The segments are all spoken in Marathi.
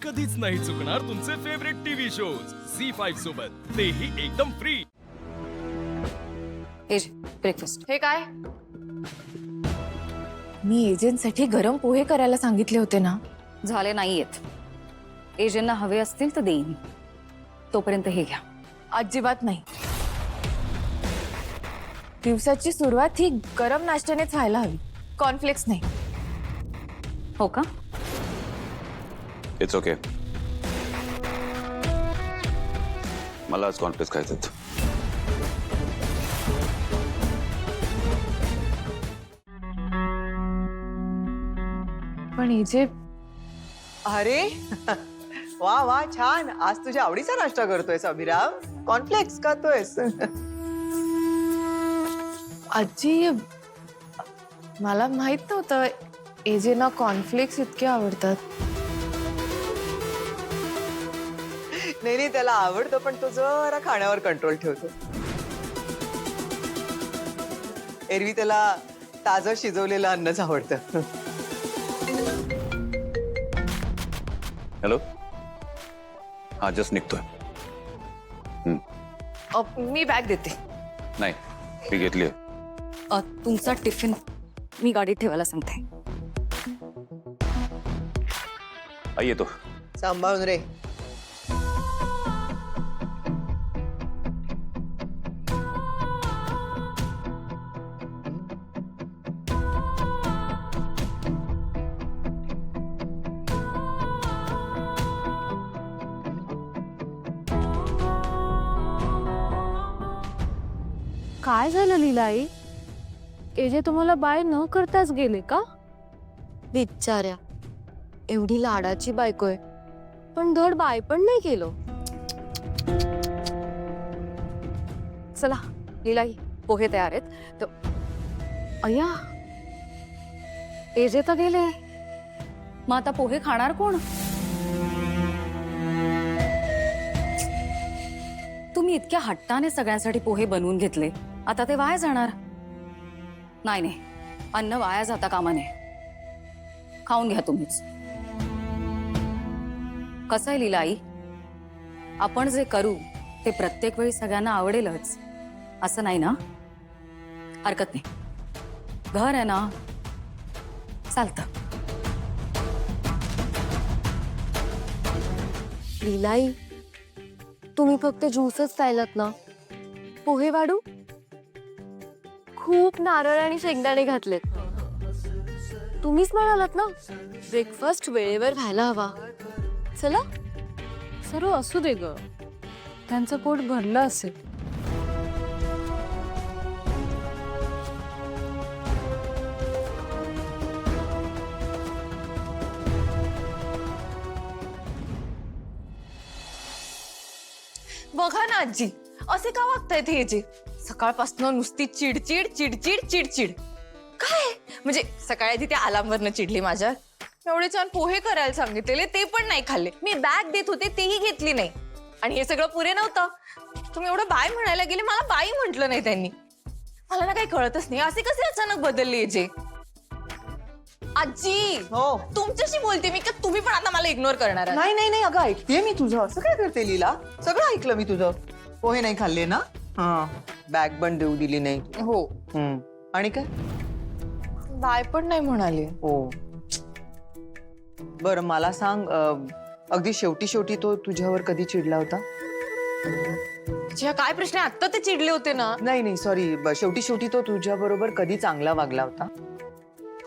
कधीच नाही चुकणार तुमचे फेवरेट टीव्ही शोज झी5 सोबत, तेही एकदम फ्री। ब्रेकफास्ट हे काय? मी एजंटसाठी गरम पोहे करायला सांगितले होते ना। झाले नाहीयेत। एजंटना हवे असतील तर देईन, तोपर्यंत हे घ्या। अजिबात नाही। दिवसाची सुरुवात ही गरम नाश्त्यानेच व्हायला हवी, कॉर्नफ्लेक्स नाही। हो का? It's okay. मला आज कॉर्नफ्लेक्स खायचे आहेत। पण एजे अरे वा वा छान, आज तुझ्या आवडीचा नाश्ता करतोयस अभिराम, कॉर्नफ्लेक्स खातोयस। आजी, मला माहित नव्हतं एजेना कॉर्नफ्लेक्स इतके आवडतात। नाही नाही, त्याला आवडतं, पण तो जरा खाण्यावर कंट्रोल ठेवतो। एरवी त्याला ताजं शिजवलेलं अन्नच आवडतं। हॅलो, हा जस्ट निघतोय। मी बॅग देते। नाही, मी घेतली। तुमचा टिफिन मी गाडीत ठेवायला सांगते। आई येतो। सांभाळून रे। काय झालं लीलाई? एजे तुम्हाला बाय न करताच गेले का? बिचाऱ्या, एवढी लाडाची बायको आहे, पण धड बाय पण नाही केलं। चला लीलाई, पोहे तयार आहेत। अय्या, एजे तर गेले, मग आता पोहे खाणार कोण? तुम्ही इतक्या हट्टाने सगळ्यांसाठी पोहे बनवून घेतले, आता ते वाया जाणार। नाही नाही, अन्न वाया जाता कामा नये, खाऊन घ्या तुम्हीच। कसं आहे लीलाई, आपण जे करू ते प्रत्येक वेळी सगळ्यांना आवडेलच असं नाही ना? हरकत नाही, घर आहे ना, चालतं। लीलाई, तुम्ही फक्त ज्यूसच प्यायलात ना? पोहे वाढू? खूप नारळ आणि शेंगदाणे घातलेत। तुम्हीच म्हणालात ना ब्रेकफास्ट वेळेवर व्हायला हवा। चला। सर्व असू दे ग, त्यांचं पोट भरलं असेल। बघा ना आजी, असे का वागतायत हे जे? सकाळपासून नुसती चिडचिड चिडचिड चिडचिड। काय म्हणजे सकाळी आधी त्या अलार्मवरनं चिडली माझ्या। एवढे छान पोहे करायला सांगितलेले, ते पण नाही खाल्ले। मी बॅग देत होते, तेही घेतली नाही। आणि हे सगळं पुरे नव्हतं, तुम्ही एवढं बाय म्हणायला गेले, मला बाई म्हटलं नाही त्यांनी। मला ना काही कळतच नाही, असे कसे अचानक बदलले जे? आजी, हो, तुमच्याशी बोलते मी, का तुम्ही पण आता मला इग्नोर करणार आहात? नाही नाही नाही, अगं ऐकते मी तुझं। असं काय करते लीला? सगळं ऐकलं मी तुझं। पोहे नाही खाल्ले ना? हा, बॅग पण देऊ दिली नाही। हो, आणि काय? बाय पण नाही म्हणाले। हो, बरं मला सांग, अगदी शेवटी शेवटी तो तुझ्यावर कधी चिडला होता? अच्छा, काय प्रश्न आहे? आता ते चिडले होते ना? नाही नाही, सॉरी, शेवटी शेवटी तो तुझ्या बरोबर कधी चांगला वागला होता?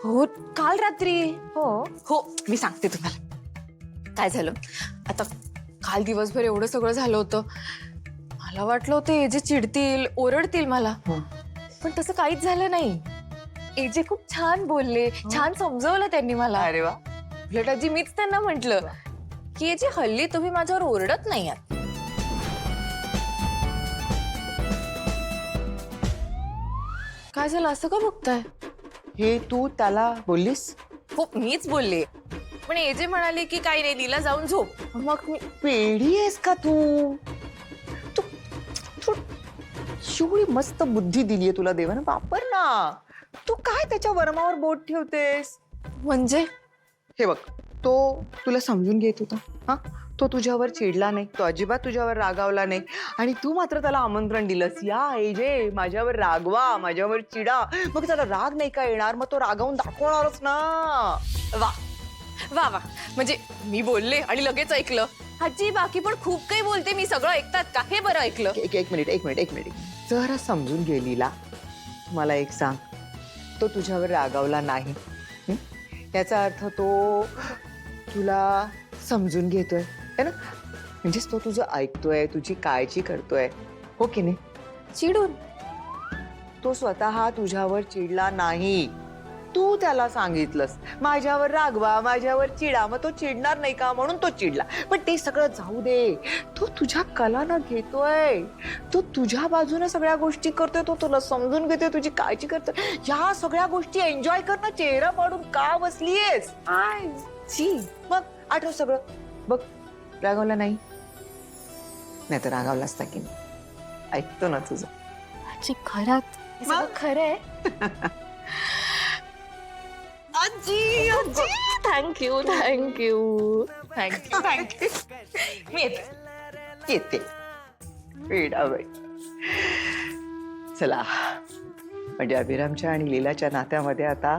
हो, काल रात्री। हो हो, मी सांगते तुम्हाला काय झालं। आता काल दिवसभर एवढं सगळं झालं होतं, मला वाटलं होतं एजे चिडतील, ओरडतील मला, पण तसं काहीच झालं नाही। एजे खूप छान बोलले, छान समजवलं त्यांनी मला। अरे वा। उलट आजी, मीच त्यांना म्हंटल की एजे हल्ली तुम्ही माझ्यावर ओरडत नाही आहात। काय झालं, असं का बघताय? हे तू त्याला बोललीस? हो, मीच बोलले, पण एजे म्हणाले की काही नाही, लीला जाऊन झोप। मग मी पेढी आहेस का तू? तू एवढी मस्त बुद्धी दिलीये तुला देवानं, वापर ना। तू काय त्याच्या वर्मावर बोट ठेवतेस? म्हणजे हे बघ, तो तुला समजून घेत होता. हा, तो तुझ्यावर चिडला नाही, तो अजिबात तुझ्यावर रागावला नाही, आणि तू मात्र त्याला आमंत्रण दिलंस, या एजे माझ्यावर रागवा, माझ्यावर चिडा. मग त्याला राग नाही का येणार? मग तो रागावून दाखवणारच ना. वा वा वा, म्हणजे मी बोलले आणि लगेच ऐकलं. आजी बाकी पण खूप काही बोलते, मी सगळं ऐकतात का? हे बरं ऐकलं. एक मिनिट. जरा समजून गेलीला. मला एक सांग, तो तुझ्यावर रागावला नाही, हं? याचा अर्थ तो तुला समजून घेतोय है ना? म्हणजेच तो तुझं ऐकतोय, तुझी काळजी करतोय, हो की नाही? चिडून तो स्वतः तुझ्यावर चिडला नाही, तू त्याला सांगितलंस माझ्यावर रागवा, माझ्यावर चिडा. मग तो चिडणार नाही का म्हणून तो चिडला. पण ते सगळं जाऊ दे, तो तुझ्या कलानं घेतोय, तो तुझ्या बाजूने सगळ्या गोष्टी करतोय, तो तुला समजून घेतोय, तुझी काळजी करतोय. या सगळ्या गोष्टी एन्जॉय करणं चेहरा पाडून का बसलीयस? जी मग आठव सगळं. बघ, रागावला नाही, तर रागावला असता की नाही. ऐकतो ना तुझं. आजी खरात हे सगळं खरं आहे. आजी थँक्यू मी येते वेडाबाई. चला, म्हणजे अभिरामच्या आणि लीलाच्या नात्यामध्ये आता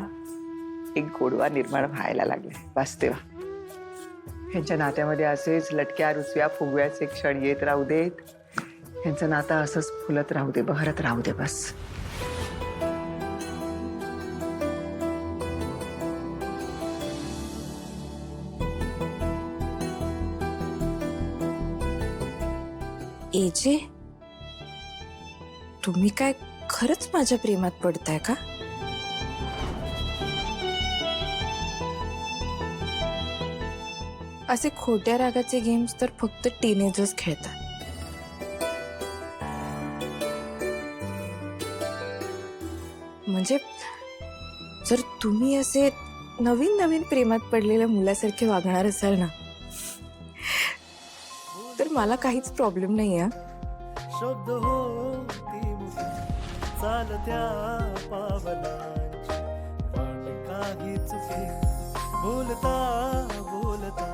एक गोडवा निर्माण व्हायला लागलाय. बस तेव्हा यांच्या नात्यामध्ये असेच लटक्या रुचव्या फुगव्याचे क्षण येत राहू देत. यांचं नातं असंच फुलत राहू दे, बहरत राहू दे. बस. एजे, तुम्ही काय खरंच माझ्या प्रेमात पडताय का? असे खोट्या रागाचे गेम्स तर फक्त टीनेजर्स खेळतात. म्हणजे जर तुम्ही असे नवीन नवीन प्रेमात पडलेल्या मुलासारखे वागणार असाल ना, तर मला काहीच प्रॉब्लेम नाही आहे. शब्द होती मुठी चालत्या पावलांची वाट काही चुकी बोलता बोलता.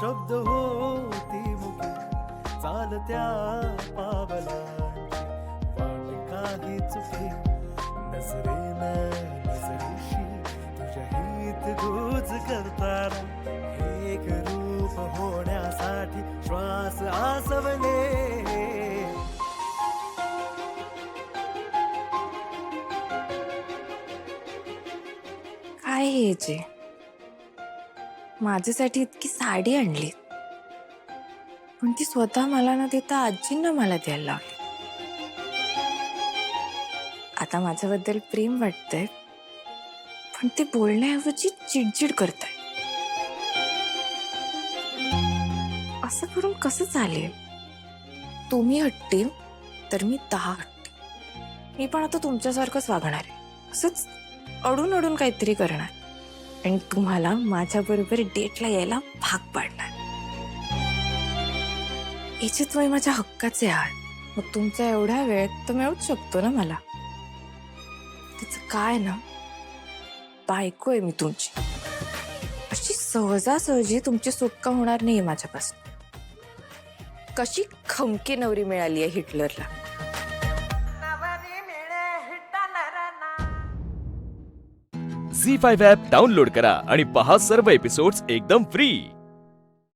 शब्द होती मुठी चालत्या पावलांची वाट काही चुकी. नजरेनं नजरेशी तुझ्या हित गुज करताना एक रूप होण्यासाठी श्वास आसवले. काय हे जे माझ्यासाठी इतकी साडी आणली, पण ती स्वतः मला न देता आजींना मला द्यायला लावली. आता माझ्याबद्दल प्रेम वाटतंय, पण ते बोलण्याऐवजी चिडचिड करताय. असं करून कसं चालेल? तुम्ही हट्टी तर मी 10 हट्टी. मी पण आता तुमच्यासारखंच वागणार आहे, असंच अडून अडून काहीतरी करणार आणि तुम्हाला माझ्या बरोबर डेटला यायला भाग पाडणार. याचे तुम्ही माझ्या हक्काचे आहात, मग तुमचा एवढ्या वेळेत तर मिळूच शकतो ना मला. त्याचं काय ना, बायको आहे मी तुमची, अशी सहजासहजी तुमची सुटका होणार नाहीये माझ्यापासून. कशी खमकी नवरी मिळाली आहे हिटलरला. झी 5 ॲप डाउनलोड करा आणि पहा सर्व एपिसोड्स एकदम फ्री.